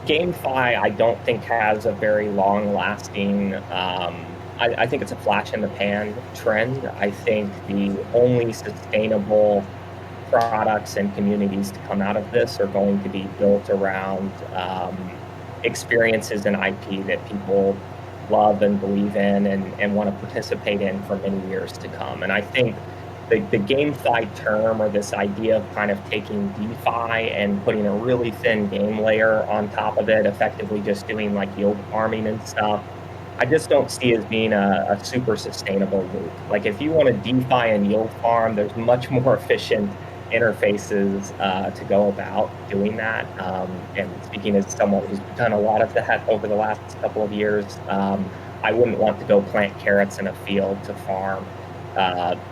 GameFi, I don't think has a very long-lasting. I think it's a flash in the pan trend. I think the only sustainable products and communities to come out of this are going to be built around experiences and IP that people love and believe in and want to participate in for many years to come. And I think the GameFi term, or this idea of kind of taking DeFi and putting a really thin game layer on top of it, effectively just doing like yield farming and stuff, I just don't see as being a super sustainable loop. Like if you want to DeFi and yield farm, there's much more efficient interfaces to go about doing that. And speaking as someone who's done a lot of that over the last couple of years, I wouldn't want to go plant carrots in a field to farm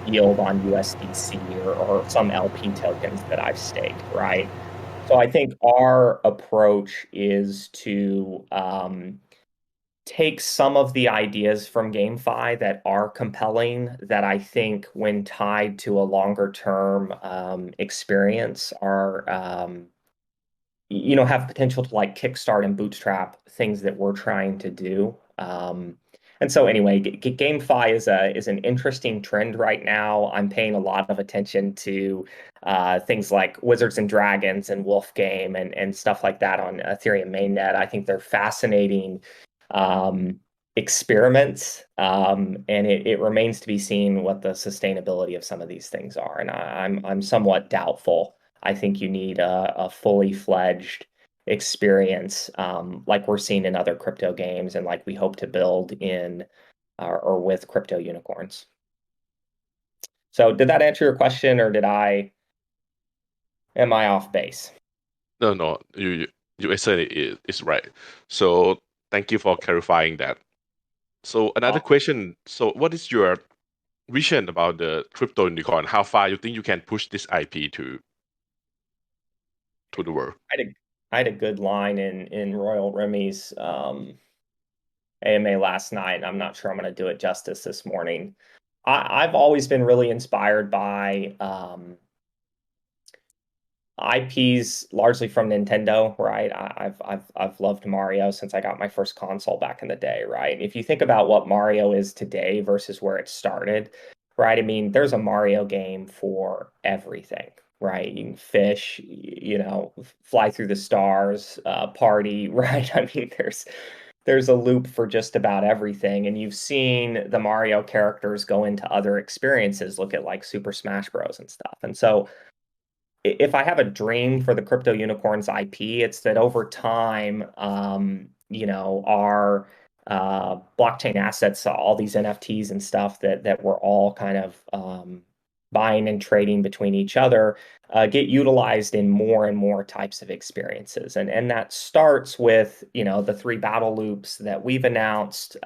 yield on USDC or some LP tokens that I've staked, right? So I think our approach is to take some of the ideas from GameFi that are compelling, that I think, when tied to a longer term experience, are have potential to like kickstart and bootstrap things that we're trying to do. And so anyway, GameFi is an interesting trend right now. I'm paying a lot of attention to things like Wizards and Dragons and Wolf Game and stuff like that on Ethereum mainnet. I think they're fascinating um, experiments, and it remains to be seen what the sustainability of some of these things are. And I'm somewhat doubtful. I think you need a fully fledged experience, like we're seeing in other crypto games, and like we hope to build in or with crypto unicorns. So, did that answer your question, or am I off base? No, no, you answered is right. So thank you for clarifying that. So another Awesome. question. So what is your vision about the crypto unicorn? How far you think you can push this IP to the world? I had a good line in Royal Remy's AMA last night, and I'm not sure I'm going to do it justice this morning. I've always been really inspired by IPs largely from Nintendo, right? I've loved Mario since I got my first console back in the day, right? If you think about what Mario is today versus where it started, right? I mean, there's a Mario game for everything, right? You can fish, fly through the stars, party, right? I mean, there's a loop for just about everything. And you've seen the Mario characters go into other experiences. Look at like Super Smash Bros. And stuff. And so if I have a dream for the Crypto Unicorns IP, it's that over time, our blockchain assets, all these NFTs and stuff that we're all kind of buying and trading between each other, get utilized in more and more types of experiences. And that starts with, the three battle loops that we've announced,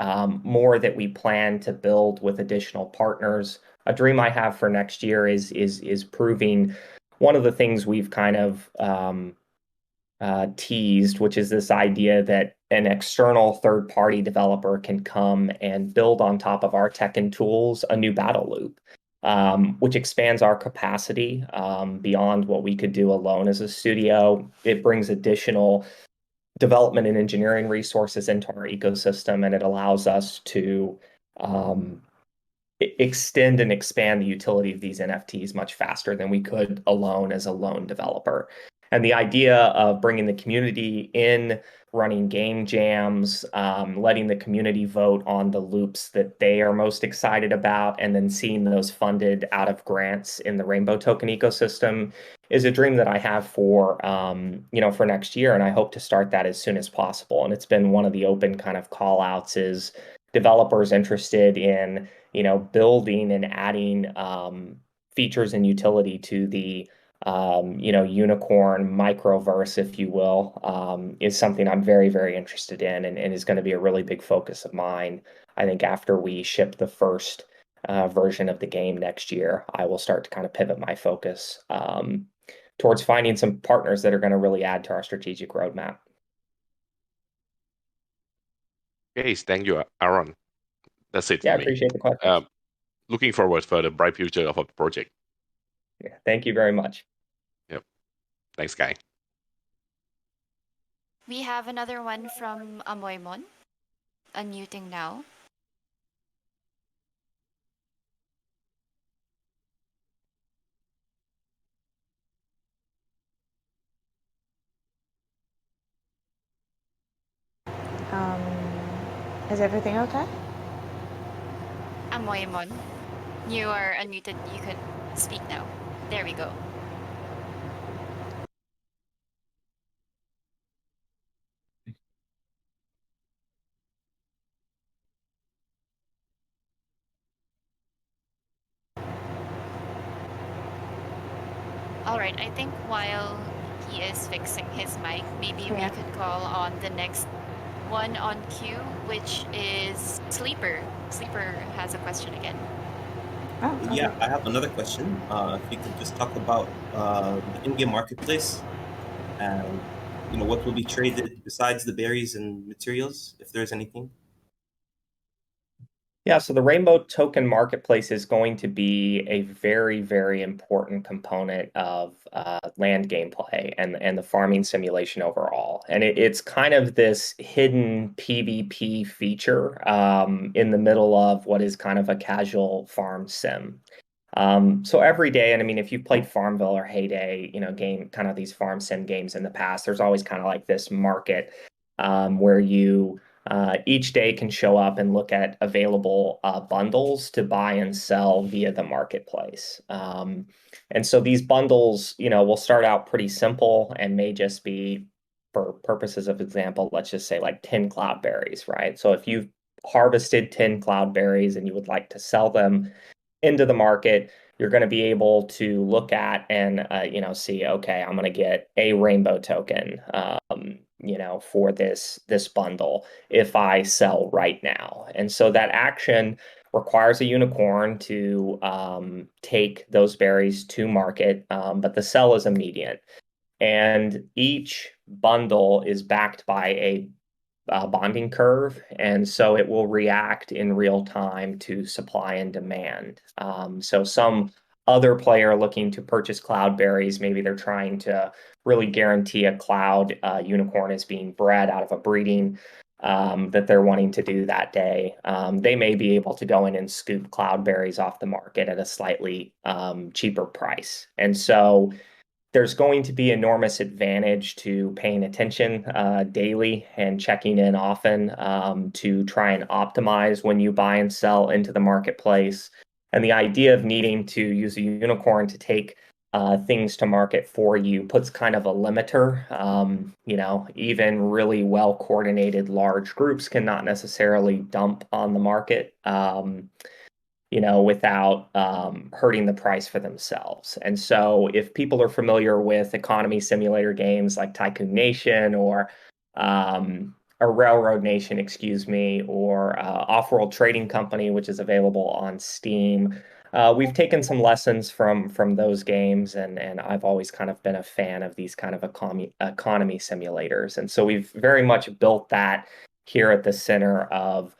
more that we plan to build with additional partners. A dream I have for next year is proving one of the things we've kind of teased, which is this idea that an external third-party developer can come and build on top of our tech and tools a new battle loop, which expands our capacity beyond what we could do alone as a studio. It brings additional development and engineering resources into our ecosystem, and it allows us to extend and expand the utility of these NFTs much faster than we could alone as a lone developer. And the idea of bringing the community in, running game jams, letting the community vote on the loops that they are most excited about, and then seeing those funded out of grants in the Rainbow Token ecosystem is a dream that I have for next year. And I hope to start that as soon as possible. And it's been one of the open kind of call outs is developers interested in building and adding features and utility to the unicorn microverse, if you will, is something I'm very, very interested in, and is going to be a really big focus of mine. I think after we ship the first version of the game next year, I will start to kind of pivot my focus towards finding some partners that are going to really add to our strategic roadmap. Okay, thank you, Aaron. That's it Yeah, for I me. appreciate the questions. Um, Looking forward for the bright future of our project. Yeah, thank you very much. Yep. Thanks, guy. We have another one from Amoymon, unmuting now. Um, is everything okay? Amoymon, you are unmuted. You can speak now. There we go. All right, I think while he is fixing his mic, maybe we Yeah. could call on the next one on queue, which is Sleeper. Sleeper has a question again. Oh, okay. Yeah, I have another question. If you could just talk about the in-game marketplace and what will be traded besides the berries and materials, if there's anything. Yeah, so the Rainbow Token Marketplace is going to be a very, very important component of land gameplay and the farming simulation overall. And it's kind of this hidden PvP feature in the middle of what is kind of a casual farm sim. So every day, and I mean, if you've played Farmville or Heyday, game kind of these farm sim games in the past, there's always kind of like this market where you each day can show up and look at available bundles to buy and sell via the marketplace. And so these bundles, will start out pretty simple and may just be, for purposes of example, let's just say like 10 cloudberries, right? So if you've harvested 10 cloudberries and you would like to sell them into the market, you're going to be able to look at and see, okay, I'm going to get a rainbow token, for this bundle if I sell right now. And so that action requires a unicorn to take those berries to market, but the sell is immediate. And each bundle is backed by a bonding curve, and so it will react in real time to supply and demand. So some other player looking to purchase cloudberries, maybe they're trying to really guarantee a cloud unicorn is being bred out of a breeding that they're wanting to do that day. They may be able to go in and scoop cloudberries off the market at a slightly cheaper price. And so there's going to be enormous advantage to paying attention daily and checking in often to try and optimize when you buy and sell into the marketplace. And the idea of needing to use a unicorn to take things to market for you puts kind of a limiter. Even really well coordinated large groups cannot necessarily dump on the market. Without hurting the price for themselves. And so if people are familiar with economy simulator games like Tycoon Nation or Railroad Nation, excuse me, or Off-World Trading Company, which is available on Steam, we've taken some lessons from those games, and I've always kind of been a fan of these kind of economy simulators. And so we've very much built that here at the center of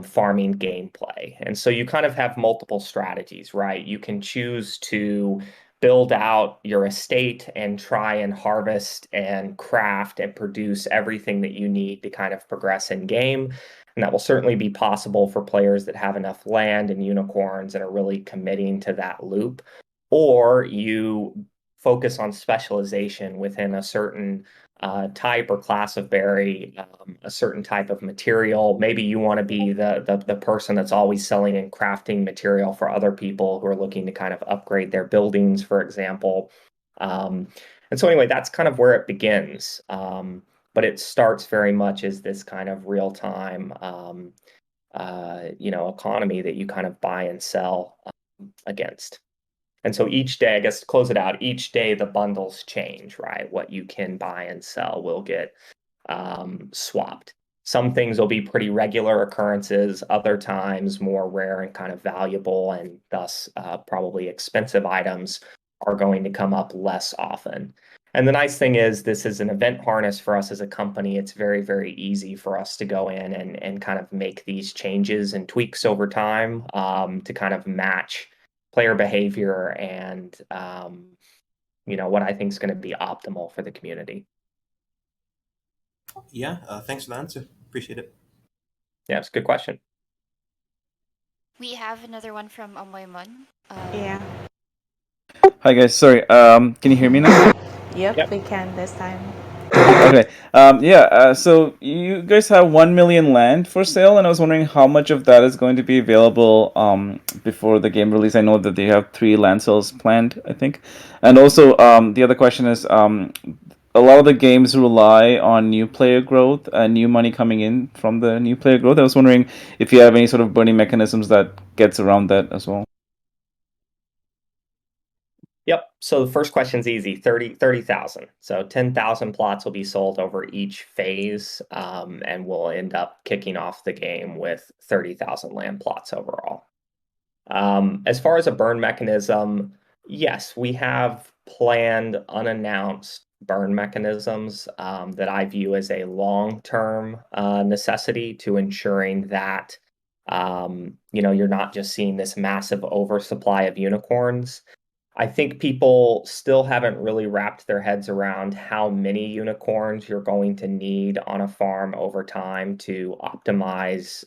farming gameplay. And so you kind of have multiple strategies, right? You can choose to build out your estate and try and harvest and craft and produce everything that you need to kind of progress in game. And that will certainly be possible for players that have enough land and unicorns and are really committing to that loop. Or you focus on specialization within a certain type or class of berry, a certain type of material. Maybe you want to be the person that's always selling and crafting material for other people who are looking to kind of upgrade their buildings, for example. Um, and so anyway, that's kind of where it begins. But it starts very much as this kind of real time, economy that you kind of buy and sell against. And so each day, I guess to close it out, each day the bundles change, right? What you can buy and sell will get swapped. Some things will be pretty regular occurrences, other times more rare and kind of valuable, and thus probably expensive items are going to come up less often. And the nice thing is, this is an event harness for us as a company. It's very, very easy for us to go in and kind of make these changes and tweaks over time to kind of match player behavior and what I think is going to be optimal for the community. Yeah, thanks for the answer. Appreciate it. Yeah, it's a good question. We have another one from Amoymon. Yeah. Hi guys, sorry. Can you hear me now? Yep, Yep. we can this time. Okay. So you guys have 1 million land for sale, and I was wondering how much of that is going to be available before the game release. I know that they have 3 land sales planned, I think. And also, the other question is, a lot of the games rely on new player growth and new money coming in from the new player growth. I was wondering if you have any sort of burning mechanisms that gets around that as well. Yep. So the first question's easy, 30,000. So 10,000 plots will be sold over each phase, and we'll end up kicking off the game with 30,000 land plots overall. As far as a burn mechanism, yes, we have planned unannounced burn mechanisms that I view as a long-term necessity to ensuring that you're not just seeing this massive oversupply of unicorns. I think people still haven't really wrapped their heads around how many unicorns you're going to need on a farm over time to optimize,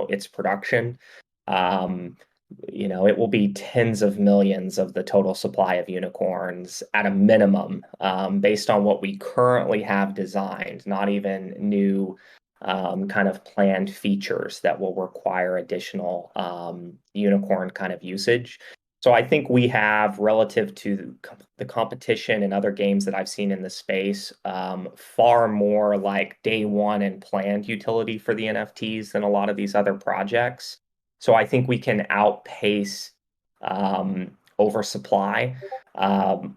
its production. Um, it will be tens of millions of the total supply of unicorns at a minimum, based on what we currently have designed, not even new kind of planned features that will require additional unicorn kind of usage. So I think we have, relative to the competition and other games that I've seen in the space, far more like day one and planned utility for the NFTs than a lot of these other projects. So I think we can outpace oversupply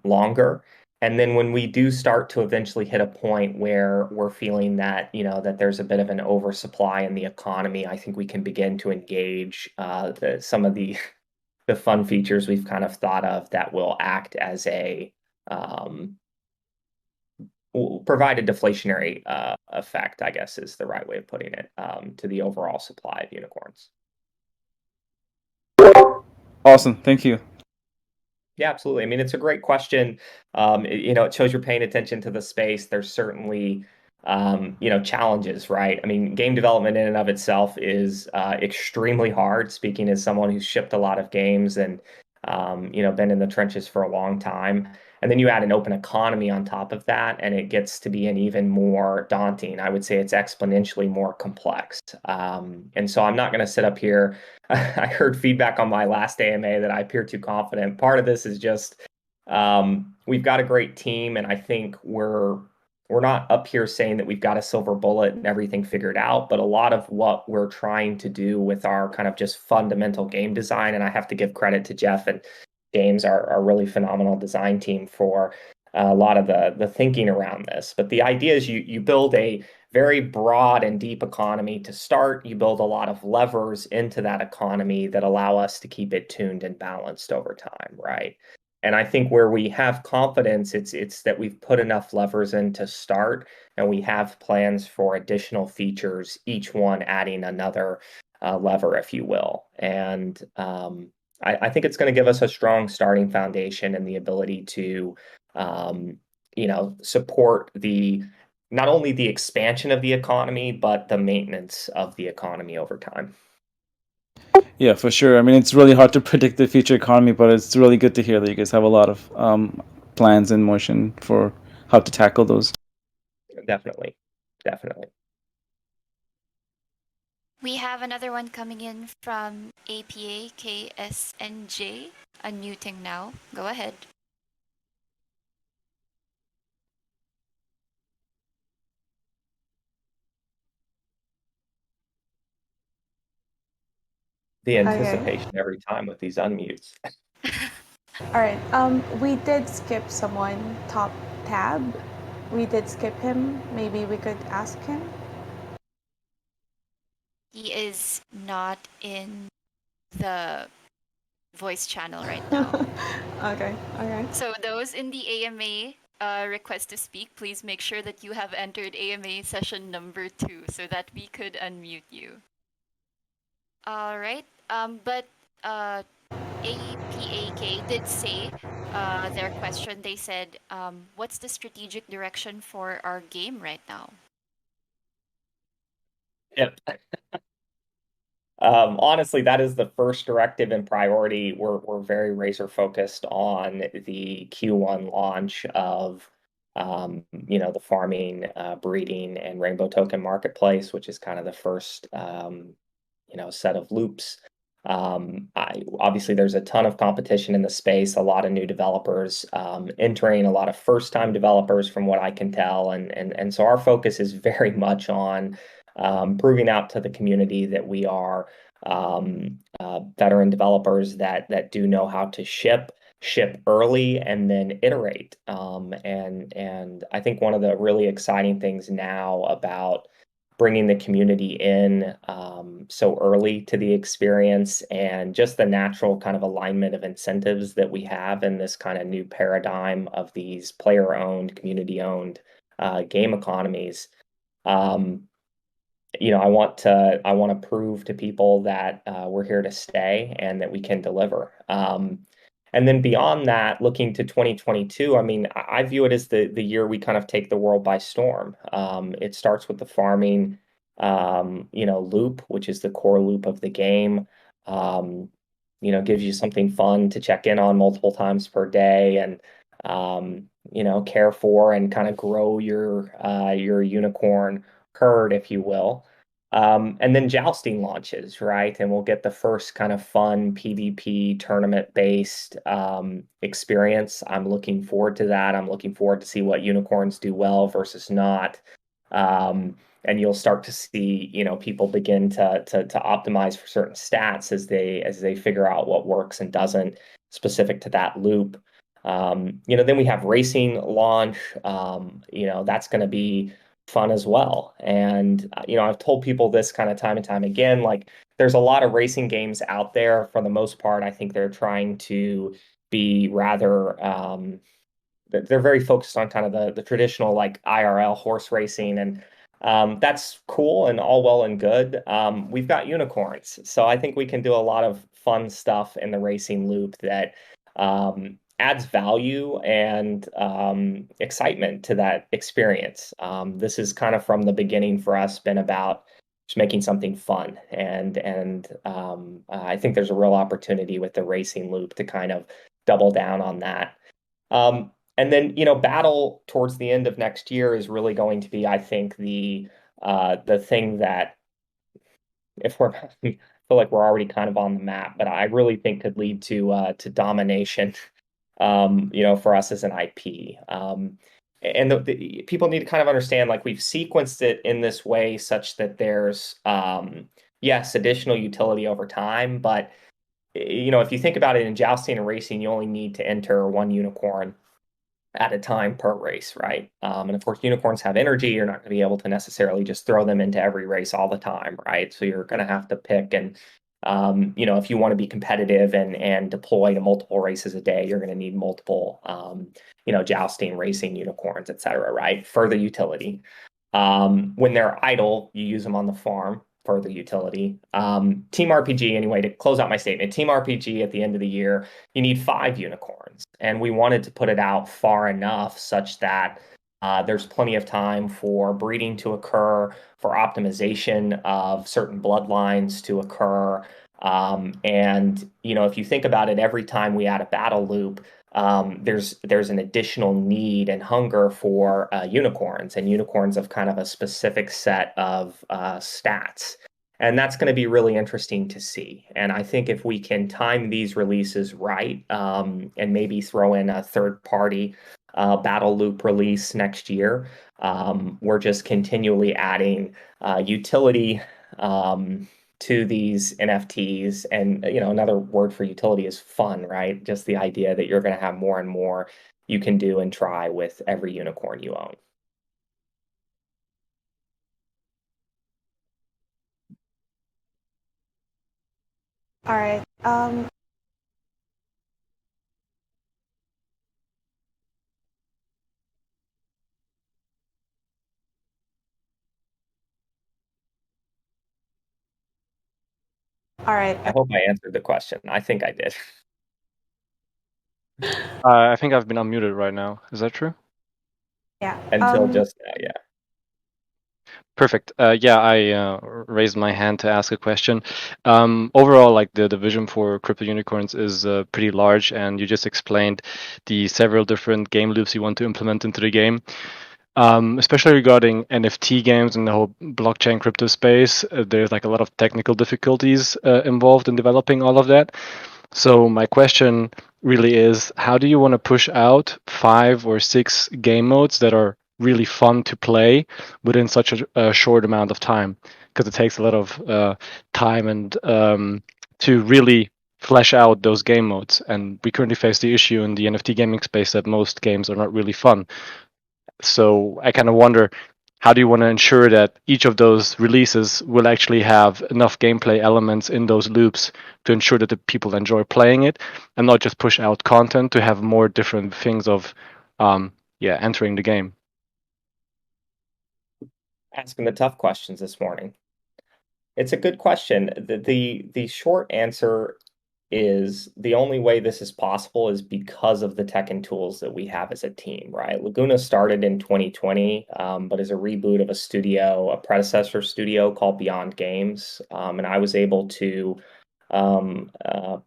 longer. And then when we do start to eventually hit a point where we're feeling that, that there's a bit of an oversupply in the economy, I think we can begin to engage some of the fun features we've kind of thought of that will act as will provide a deflationary effect, I guess is the right way of putting it, to the overall supply of unicorns. Awesome. Thank you. Yeah, absolutely. I mean, it's a great question. It shows you're paying attention to the space. There's certainly, challenges, right? I mean, game development in and of itself is extremely hard. Speaking as someone who's shipped a lot of games and, been in the trenches for a long time. And then you add an open economy on top of that, and it gets to be an even more daunting. I would say it's exponentially more complex. And so I'm not going to sit up here. I heard feedback on my last AMA that I appear too confident. Part of this is just we've got a great team, and I think we're not up here saying that we've got a silver bullet and everything figured out, but a lot of what we're trying to do with our kind of just fundamental game design, and I have to give credit to Jeff and James, our really phenomenal design team, for a lot of the thinking around this. But the idea is you build a very broad and deep economy to start. You build a lot of levers into that economy that allow us to keep it tuned and balanced over time, right? And I think where we have confidence, it's that we've put enough levers in to start, and we have plans for additional features, each one adding another lever, if you will. And I think it's going to give us a strong starting foundation and the ability to, support not only the expansion of the economy, but the maintenance of the economy over time. Yeah, for sure. I mean, it's really hard to predict the future economy, but it's really good to hear that you guys have a lot of plans in motion for how to tackle those. Definitely. Definitely. We have another one coming in from APA KSNJ. Unmuting now. Go ahead. The Okay. anticipation every time with these unmutes. All right. We did skip someone. Top tab. We did skip him. Maybe we could ask him. He is not in the voice channel right now. Okay. Okay. So those in the AMA request to speak, please make sure that you have entered AMA session number 2 so that we could unmute you. All right. But APAK did say their question. They said, what's the strategic direction for our game right now? Yep. Honestly, that is the first directive and priority. We're very razor focused on the Q1 launch of the farming, breeding, and rainbow token marketplace, which is kind of the first set of loops. Obviously, there's a ton of competition in the space, a lot of new developers entering, a lot of first-time developers, from what I can tell, and so our focus is very much on proving out to the community that we are veteran developers that do know how to ship early and then iterate. And I think one of the really exciting things now about bringing the community in so early to the experience, and just the natural kind of alignment of incentives that we have in this kind of new paradigm of these player-owned, community-owned game economies. I want to prove to people that we're here to stay and that we can deliver. And then beyond that, looking to 2022, I mean, I view it as the year we kind of take the world by storm. It starts with the farming, loop, which is the core loop of the game. Gives you something fun to check in on multiple times per day, and care for and kind of grow your unicorn herd, if you will. And then jousting launches, right? And we'll get the first kind of fun PvP tournament-based experience. I'm looking forward to that. I'm looking forward to see what unicorns do well versus not. And you'll start to see, people begin to optimize for certain stats as they figure out what works and doesn't specific to that loop. Then we have racing launch. That's going to be fun as well. And I've told people this kind of time and time again, like, there's a lot of racing games out there. For the most part, I think they're trying to be rather they're very focused on kind of the traditional, like, IRL horse racing, and that's cool and all well and good. We've got unicorns, so I think we can do a lot of fun stuff in the racing loop that adds value and excitement to that experience. This is kind of from the beginning for us been about just making something fun, and I think there's a real opportunity with the racing loop to kind of double down on that. And then, battle towards the end of next year is really going to be, I think, the thing that, if we're I feel like we're already kind of on the map, but I really think could lead to domination, for us as an IP. And the people need to kind of understand, like, we've sequenced it in this way such that there's, yes, additional utility over time, but if you think about it, in jousting and racing, you only need to enter one unicorn at a time per race, right? And of course, unicorns have energy. You're not going to be able to necessarily just throw them into every race all the time, right? So you're going to have to pick, and if you want to be competitive and deploy to multiple races a day, you're going to need multiple, jousting, racing unicorns, etc., right? Further utility. When they're idle, you use them on the farm, further utility. Team RPG, anyway, to close out my statement, Team RPG at the end of the year, you need 5 unicorns. And we wanted to put it out far enough such that there's plenty of time for breeding to occur, for optimization of certain bloodlines to occur. And, if you think about it, every time we add a battle loop, there's an additional need and hunger for unicorns, and unicorns of kind of a specific set of stats. And that's going to be really interesting to see. And I think if we can time these releases right, and maybe throw in a third-party battle loop release next year, we're just continually adding utility to these NFTs. And another word for utility is fun, right? Just the idea that you're going to have more and more you can do and try with every unicorn you own. All right. All right. I hope I answered the question. I think I did. I think I've been unmuted right now. Is that true? Yeah. Until just now, yeah. Perfect. Yeah, I raised my hand to ask a question. Overall, like the vision for crypto unicorns is pretty large, and you just explained the several different game loops you want to implement into the game. Especially regarding NFT games and the whole blockchain crypto space, there's like a lot of technical difficulties involved in developing all of that. So my question really is, how do you want to push out 5 or 6 game modes that are really fun to play within such a short amount of time? Because it takes a lot of time and to really flesh out those game modes. And we currently face the issue in the NFT gaming space that most games are not really fun. So I kind of wonder, how do you want to ensure that each of those releases will actually have enough gameplay elements in those loops to ensure that the people enjoy playing it, and not just push out content to have more different things of entering the game? Asking the tough questions this morning. It's a good question. The short answer is the only way this is possible is because of the tech and tools that we have as a team, right? Laguna started in 2020, but as a reboot of a studio, a predecessor studio called Beyond Games. And I was able to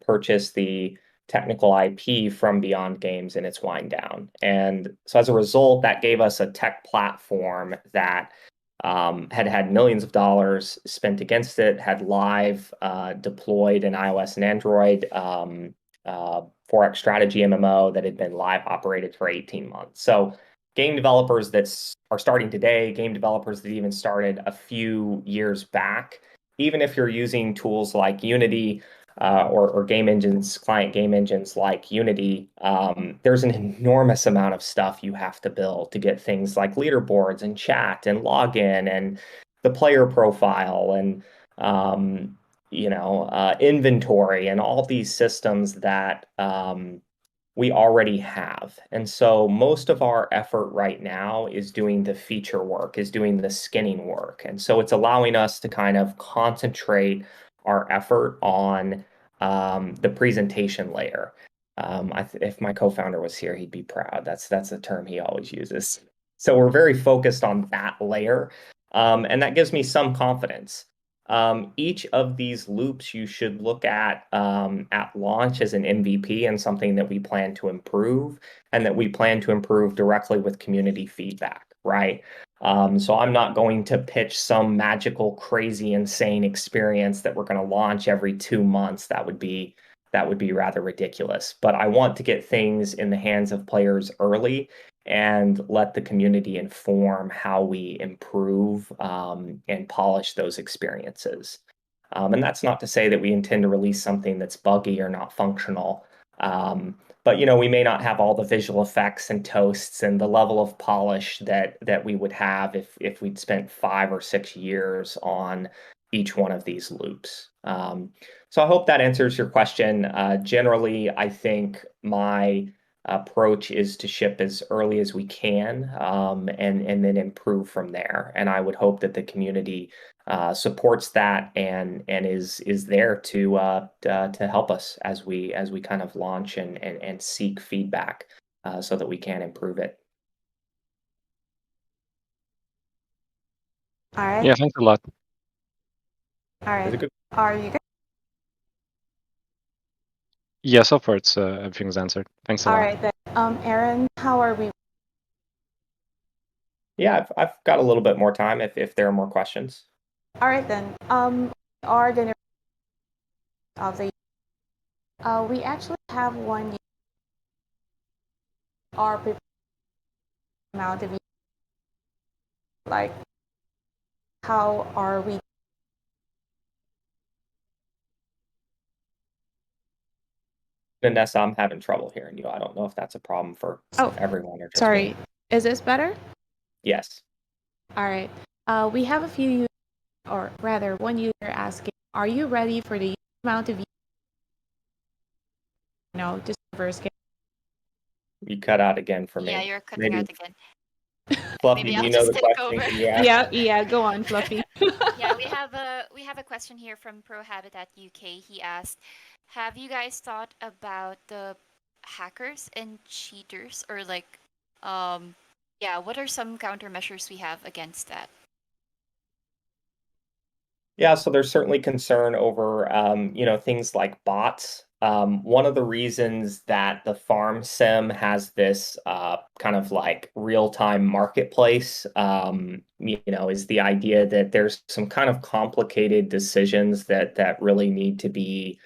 purchase the technical IP from Beyond Games in its wind down. And so as a result, that gave us a tech platform that had millions of dollars spent against it, had live deployed in iOS and Android, Forex strategy MMO that had been live operated for 18 months. So game developers that are starting today, game developers that even started a few years back, even if you're using tools like Unity or game engines, client game engines like Unity, there's an enormous amount of stuff you have to build to get things like leaderboards and chat and login and the player profile and inventory and all these systems that we already have. And so most of our effort right now is doing the feature work, is doing the skinning work. And so it's allowing us to kind of concentrate our effort on the presentation layer. If my co-founder was here, he'd be proud. That's a term he always uses. So we're very focused on that layer, and that gives me some confidence. Each of these loops you should look at launch as an MVP and something that we plan to improve, and that we plan to improve directly with community feedback, right? So I'm not going to pitch some magical, crazy, insane experience that we're going to launch every 2 months. That would be rather ridiculous. But I want to get things in the hands of players early and let the community inform how we improve and polish those experiences. And that's not to say that we intend to release something that's buggy or not functional. But we may not have all the visual effects and toasts and the level of polish that we would have if we'd spent 5 or 6 years on each one of these loops. So I hope that answers your question. Generally, I think my approach is to ship as early as we can, and then improve from there. And I would hope that the community supports that and is there to help us as we kind of launch and seek feedback so that we can improve it. All right. Yeah, thanks a lot. All Is it right. good? Are you guys? Yeah, so far it's everything's answered. Thanks a All lot. right then. Aaron, how are we? Yeah, I've got a little bit more time if there are more questions. All right then. We are gonna of the. We actually have one. Our prepared amount of like. How are we? Vanessa, I'm having trouble hearing you. I don't know if that's a problem for everyone or just Sorry. me. Is this better? Yes. All right. We have a few users, or rather, one user asking, "Are you ready for the amount of just reverse game?" You cut out again for me. Yeah, you're cutting out again. Fluffy, Maybe do you I'll know just the take question? over. Can you ask? Yeah. Go on, Fluffy. Yeah, we have a question here from Pro Habitat UK. He asked, "Have you guys thought about the hackers and cheaters, or like, yeah, what are some countermeasures we have against that?" Yeah, so there's certainly concern over, things like bots. One of the reasons that the farm sim has this kind of like real-time marketplace, is the idea that there's some kind of complicated decisions that really need to be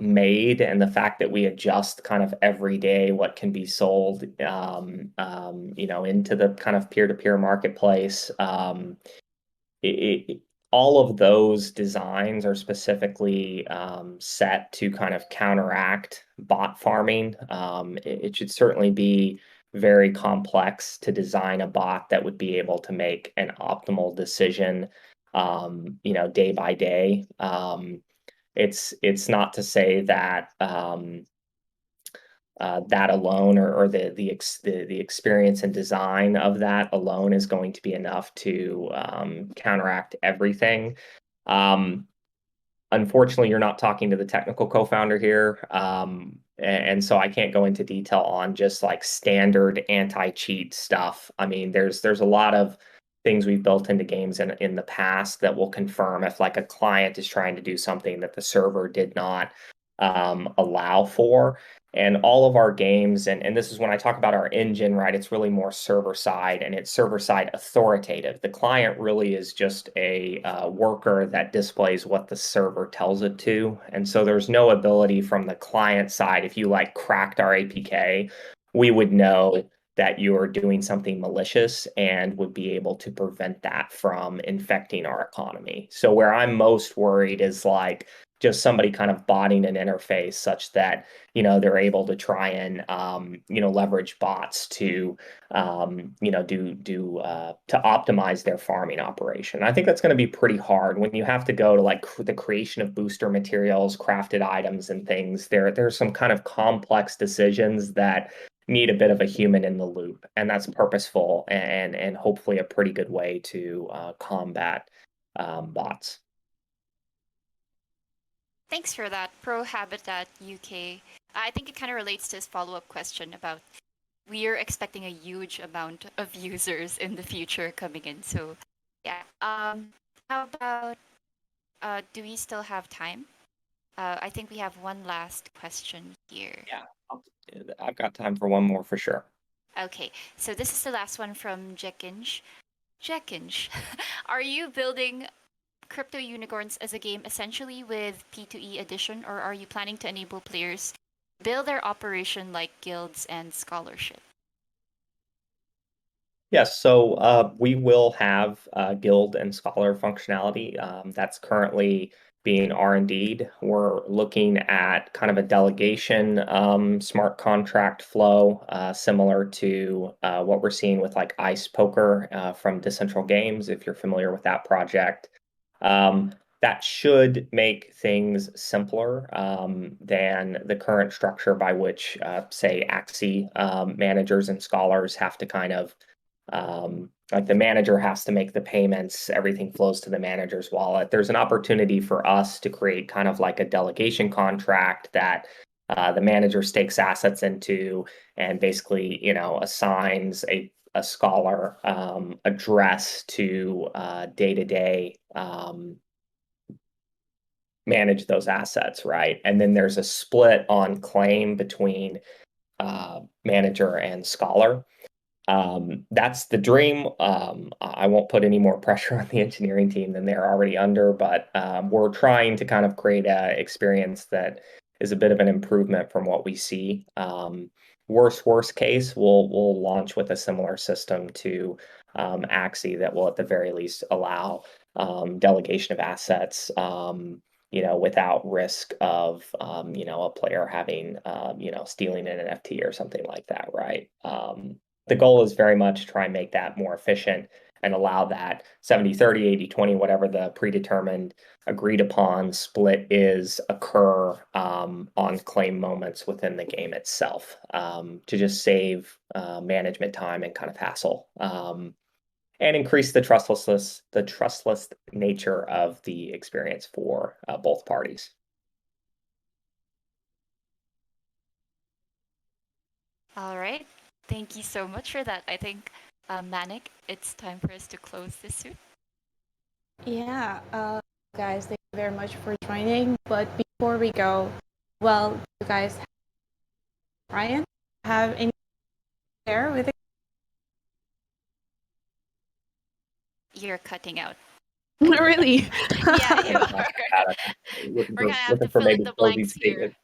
made, and the fact that we adjust kind of every day what can be sold, into the kind of peer-to-peer marketplace. It, all of those designs are specifically set to kind of counteract bot farming. It should certainly be very complex to design a bot that would be able to make an optimal decision, day by day. It's not to say that that alone, or the experience and design of that alone is going to be enough to counteract everything. Unfortunately, you're not talking to the technical co-founder here, and so I can't go into detail on just like standard anti-cheat stuff. I mean, there's a lot of things we've built into games in the past that will confirm if like a client is trying to do something that the server did not allow for. And all of our games, and this is when I talk about our engine, right? It's really more server side, and it's server side authoritative. The client really is just a worker that displays what the server tells it to. And so there's no ability from the client side. If you like cracked our APK, we would know that you're doing something malicious and would be able to prevent that from infecting our economy. So where I'm most worried is like just somebody kind of botting an interface such that they're able to try and leverage bots to to optimize their farming operation. I think that's going to be pretty hard when you have to go to like the creation of booster materials, crafted items, and things. There's some kind of complex decisions that need a bit of a human in the loop, and that's purposeful and hopefully a pretty good way to combat bots. Thanks for that, Pro Habitat UK. I think it kind of relates to his follow-up question about we're expecting a huge amount of users in the future coming in. So, yeah. How about do we still have time? I think we have one last question here. Yeah, I've got time for one more for sure. Okay, so this is the last one from Jekinj. Jekinj, are you building Crypto Unicorns as a game essentially with P2E edition, or are you planning to enable players build their operation like guilds and scholarship? Yes, so we will have guild and scholar functionality. That's currently being R&D'd. We're looking at kind of a delegation smart contract flow, similar to what we're seeing with like Ice Poker from Decentral Games, if you're familiar with that project. That should make things simpler than the current structure by which, say, Axie managers and scholars have to kind of like the manager has to make the payments, everything flows to the manager's wallet. There's an opportunity for us to create kind of like a delegation contract that the manager stakes assets into and basically, assigns a scholar address to day-to-day manage those assets, right? And then there's a split on claim between manager and scholar. That's the dream. I won't put any more pressure on the engineering team than they're already under, but we're trying to kind of create an experience that is a bit of an improvement from what we see. Worst case, we'll launch with a similar system to Axie that will at the very least allow delegation of assets, without risk of a player having stealing an NFT or something like that, right? The goal is very much to try and make that more efficient and allow that 70-30, 80-20, whatever the predetermined agreed upon split is, occur on claim moments within the game itself, to just save management time and kind of hassle, and increase the trustless nature of the experience for both parties. All right. Thank you so much for that. I think, Manik, it's time for us to close this soon. Yeah. guys, thank you very much for joining. But before we go, well, you guys, Ryan, have any share with it? You're cutting out. Really? Yeah, you are. Looking We're for, gonna have looking to for fill in maybe the closing blanks here.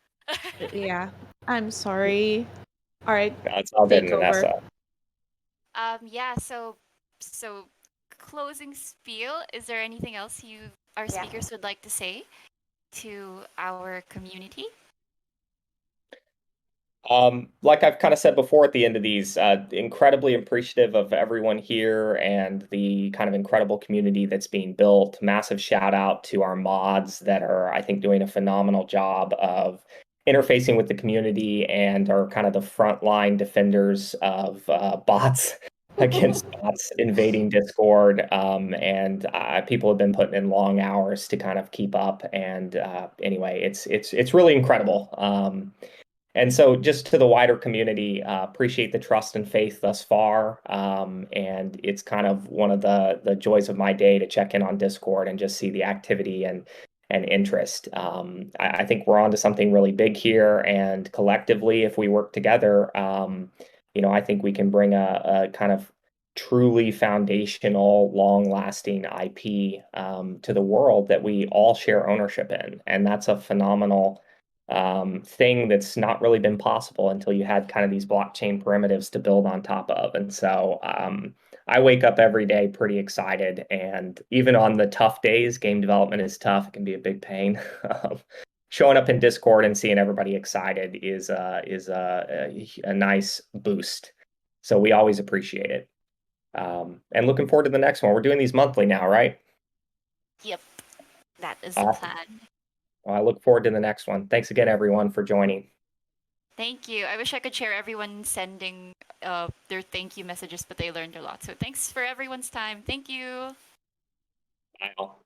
statement. Yeah. I'm sorry. All right. No, it's all good, Take over. Vanessa. Yeah, so closing spiel. Is there anything else our Yeah. speakers would like to say to our community? Like I've kind of said before at the end of these, incredibly appreciative of everyone here and the kind of incredible community that's being built. Massive shout out to our mods that are, I think, doing a phenomenal job of interfacing with the community and are kind of the frontline defenders of bots against bots invading Discord. And people have been putting in long hours to kind of keep up. And anyway, it's really incredible. And so, just to the wider community, appreciate the trust and faith thus far. And it's kind of one of the joys of my day to check in on Discord and just see the activity and interest. I think we're on to something really big here, and collectively, if we work together, I think we can bring a kind of truly foundational, long-lasting IP to the world that we all share ownership in, and that's a phenomenal thing that's not really been possible until you had kind of these blockchain primitives to build on top of. And so I wake up every day pretty excited. And even on the tough days, game development is tough. It can be a big pain. Showing up in Discord and seeing everybody excited is a nice boost. So we always appreciate it. And looking forward to the next one. We're doing these monthly now, right? Yep, that is the Awesome. plan. Well, I look forward to the next one. Thanks again, everyone, for joining. Thank you. I wish I could share everyone sending their thank you messages, but they learned a lot. So thanks for everyone's time. Thank you. Bye all.